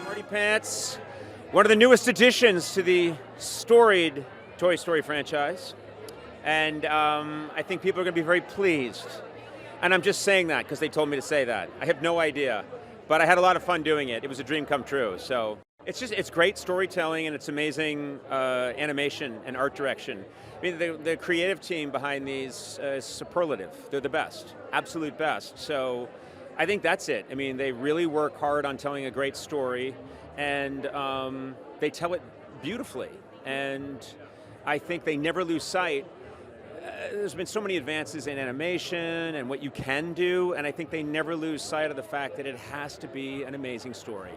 Smarty Pants, one of the newest additions to the storied Toy Story franchise. And I think people are going to be very pleased. And I'm just saying that because they told me to say that. I have no idea. But I had a lot of fun doing it. It was a dream come true. So it's great storytelling and it's amazing animation and art direction. I mean, the creative team behind these is superlative. They're the best, absolute best. So I think that's it. I mean, they really work hard on telling a great story and they tell it beautifully. And I think they never lose sight. There's been so many advances in animation and what you can do, and I think they never lose sight of the fact that it has to be an amazing story.